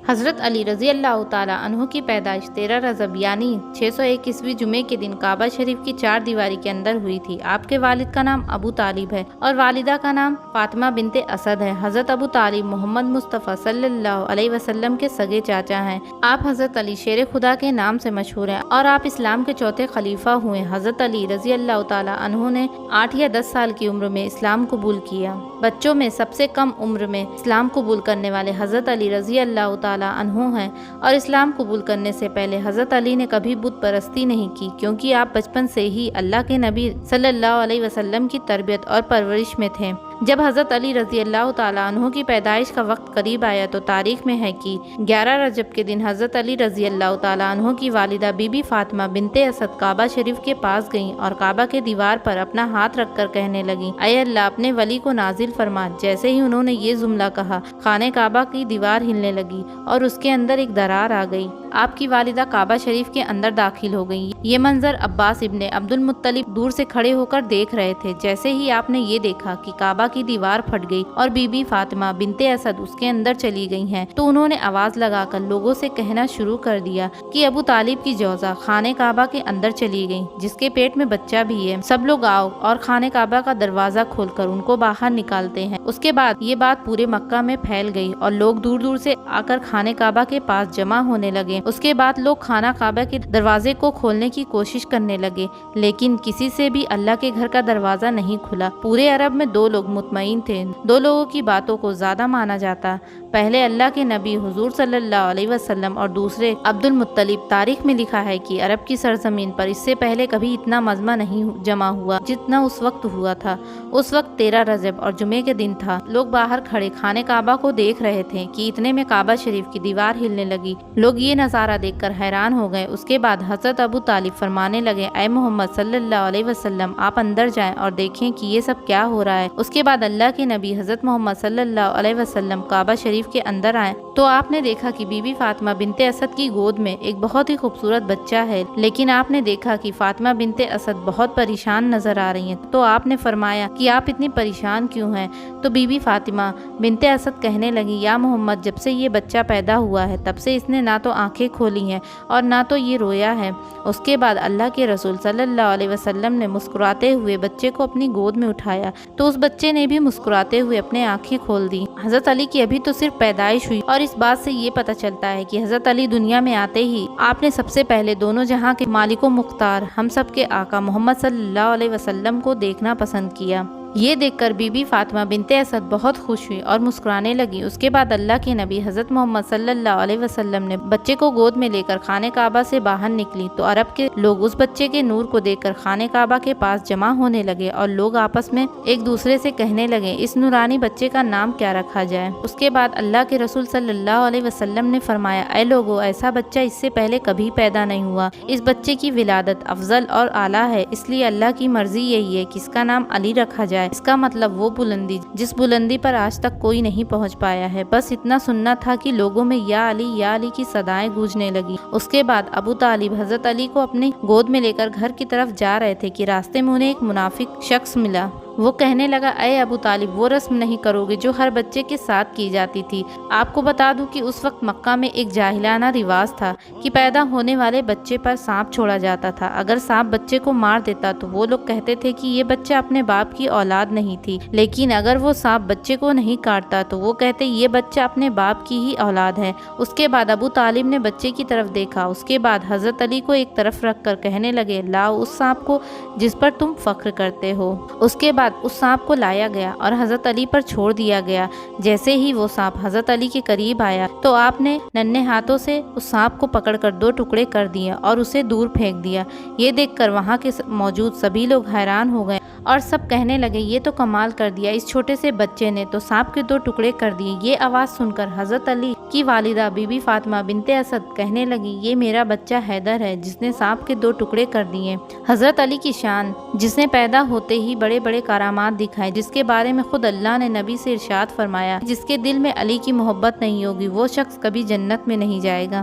حضرت علی رضی اللہ تعالیٰ عنہ کی پیدائش 13 رجب یعنی 601 عیسوی جمعے کے دن کعبہ شریف کی چار دیواری کے اندر ہوئی تھی۔ آپ کے والد کا نام ابو طالب ہے اور والدہ کا نام فاطمہ بنت اسد ہے۔ حضرت ابو طالب محمد مصطفیٰ صلی اللہ علیہ وسلم کے سگے چاچا ہیں۔ آپ حضرت علی شیر خدا کے نام سے مشہور ہیں اور آپ اسلام کے چوتھے خلیفہ ہوئے۔ حضرت علی رضی اللہ تعالیٰ عنہ نے 8 یا 10 سال کی عمر میں اسلام قبول کیا۔ بچوں میں سب سے کم عمر میں اسلام قبول کرنے والے حضرت علی رضی اللہ تعالیٰ عنہ ہیں اور اسلام قبول کرنے سے پہلے حضرت علی نے کبھی بت پرستی نہیں کی، کیونکہ آپ بچپن سے ہی اللہ کے نبی صلی اللہ علیہ وسلم کی تربیت اور پرورش میں تھے۔ جب حضرت علی رضی اللہ تعالیٰ عنہ کی پیدائش کا وقت قریب آیا تو تاریخ میں ہے کہ 11 رجب کے دن حضرت علی رضی اللہ تعالیٰ عنہ کی والدہ بی بی فاطمہ بنت اسد کعبہ شریف کے پاس گئیں اور کعبہ کے دیوار پر اپنا ہاتھ رکھ کر کہنے لگیں، اے اللہ اپنے ولی کو نازل فرما۔ جیسے ہی انہوں نے یہ جملہ کہا، خانہ کعبہ کی دیوار ہلنے لگی اور اس کے اندر ایک درار آ گئی۔ آپ کی والدہ کعبہ شریف کے اندر داخل ہو گئی۔ یہ منظر عباس ابن عبد المطلب دور سے کھڑے ہو کر دیکھ رہے تھے۔ جیسے ہی آپ نے یہ دیکھا کہ کعبہ کی دیوار پھٹ گئی اور بی بی فاطمہ بنت اسد اس کے اندر چلی گئی ہیں، تو انہوں نے آواز لگا کر لوگوں سے کہنا شروع کر دیا کہ ابو طالب کی جوزہ خانہ کعبہ کے اندر چلی گئی، جس کے پیٹ میں بچہ بھی ہے، سب لوگ آؤ اور خانہ کعبہ کا دروازہ کھول کر ان کو باہر نکالتے ہیں۔ اس کے بعد یہ بات پورے مکہ میں پھیل گئی اور لوگ دور دور سے آ کر خانہ کعبہ کے پاس جمع ہونے لگے۔ اس کے بعد لوگ خانہ کعبہ کے دروازے کو کھولنے کی کوشش کرنے لگے، لیکن کسی سے بھی اللہ کے گھر کا دروازہ نہیں کھلا۔ پورے عرب میں 2 لوگ مطمئن تھے، 2 لوگوں کی باتوں کو زیادہ مانا جاتا، پہلے اللہ کے نبی حضور صلی اللہ علیہ وسلم اور دوسرے عبد المطلب۔ تاریخ میں لکھا ہے کہ عرب کی سرزمین پر اس سے پہلے کبھی اتنا مجمع نہیں جمع ہوا جتنا اس وقت ہوا تھا۔ اس وقت 13 رجب اور جمعے کے دن تھا۔ لوگ باہر کھڑے خانہ کعبہ کو دیکھ رہے تھے کہ اتنے میں کعبہ شریف کی دیوار ہلنے لگی۔ لوگ یہ نظارہ دیکھ کر حیران ہو گئے۔ اس کے بعد حضرت ابو طالب فرمانے لگے، اے محمد صلی اللہ علیہ وسلم آپ اندر جائیں اور دیکھیں کہ یہ سب کیا ہو رہا ہے۔ اس کے بعد اللہ کے نبی حضرت محمد صلی اللہ علیہ وسلم کعبہ شریف کے اندر آئے تو آپ نے دیکھا کہ بی بی فاطمہ بنت اسد کی گود میں ایک بہت ہی خوبصورت بچہ ہے، لیکن آپ نے دیکھا کہ فاطمہ بنت اسد بہت پریشان نظر آ رہی ہیں، تو آپ نے فرمایا کہ آپ اتنی پریشان کیوں ہیں؟ تو بی بی فاطمہ بنت اسد کہنے لگی، یا محمد جب سے یہ بچہ پیدا ہوا ہے تب سے اس نے نہ تو آنکھیں کھولی ہیں اور نہ تو یہ رویا ہے۔ اس کے بعد اللہ کے رسول صلی اللہ علیہ وسلم نے مسکراتے ہوئے بچے کو اپنی گود میں اٹھایا تو اس بچے نے بھی مسکراتے ہوئے اپنے آنکھیں کھول دی۔ حضرت علی کی ابھی تو صرف پیدائش ہوئی اور اس بات سے یہ پتہ چلتا ہے کہ حضرت علی دنیا میں آتے ہی آپ نے سب سے پہلے دونوں جہاں کے مالک و مختار ہم سب کے آقا محمد صلی اللہ علیہ وسلم کو دیکھنا پسند کیا۔ یہ دیکھ کر بی بی فاطمہ بنت اسد بہت خوش ہوئی اور مسکرانے لگی۔ اس کے بعد اللہ کے نبی حضرت محمد صلی اللہ علیہ وسلم نے بچے کو گود میں لے کر خانہ کعبہ سے باہر نکلی تو عرب کے لوگ اس بچے کے نور کو دیکھ کر خانہ کعبہ کے پاس جمع ہونے لگے اور لوگ آپس میں ایک دوسرے سے کہنے لگے، اس نورانی بچے کا نام کیا رکھا جائے؟ اس کے بعد اللہ کے رسول صلی اللہ علیہ وسلم نے فرمایا، اے لوگو ایسا بچہ اس سے پہلے کبھی پیدا نہیں ہوا۔ اس بچے کی ولادت افضل اور اعلیٰ ہے، اس لیے اللہ کی مرضی یہی ہے کہ اس کا نام علی رکھا جائے۔ اس کا مطلب وہ بلندی جس بلندی پر آج تک کوئی نہیں پہنچ پایا ہے۔ بس اتنا سننا تھا کہ لوگوں میں یا علی کی صدائیں گونجنے لگی۔ اس کے بعد ابو طالب حضرت علی کو اپنے گود میں لے کر گھر کی طرف جا رہے تھے کہ راستے میں انہیں ایک منافق شخص ملا۔ وہ کہنے لگا، اے ابو طالب وہ رسم نہیں کرو گے جو ہر بچے کے ساتھ کی جاتی تھی۔ آپ کو بتا دوں کہ اس وقت مکہ میں ایک جاہلانہ رواج تھا کہ پیدا ہونے والے بچے پر سانپ چھوڑا جاتا تھا۔ اگر سانپ بچے کو مار دیتا تو وہ لوگ کہتے تھے کہ یہ بچہ اپنے باپ کی اولاد نہیں تھی، لیکن اگر وہ سانپ بچے کو نہیں کاٹتا تو وہ کہتے یہ بچہ اپنے باپ کی ہی اولاد ہے۔ اس کے بعد ابو طالب نے بچے کی طرف دیکھا۔ اس کے بعد حضرت علی کو ایک طرف رکھ کر کہنے لگے، لاؤ اس سانپ کو جس پر تم فخر کرتے ہو۔ اس کے بعد اس سانپ کو لایا گیا اور حضرت علی پر چھوڑ دیا گیا۔ جیسے ہی وہ سانپ حضرت علی کے قریب آیا تو آپ نے ننھے ہاتھوں سے اس سانپ کو پکڑ کر 2 ٹکڑے کر دیے اور اسے دور پھینک دیا۔ یہ دیکھ کر وہاں کے موجود سبھی لوگ حیران ہو گئے اور سب کہنے لگے، یہ تو کمال کر دیا، اس چھوٹے سے بچے نے تو سانپ کے 2 ٹکڑے کر دیے۔ یہ آواز سن کر حضرت علی کی والدہ بی بی فاطمہ بنت اسد کہنے لگی، یہ میرا بچہ حیدر ہے جس نے سانپ کے 2 ٹکڑے کر دیے۔ حضرت علی کی شان جس نے پیدا ہوتے ہی بڑے بڑے کرامات دکھائے، جس کے بارے میں خود اللہ نے نبی سے ارشاد فرمایا، جس کے دل میں علی کی محبت نہیں ہوگی وہ شخص کبھی جنت میں نہیں جائے گا۔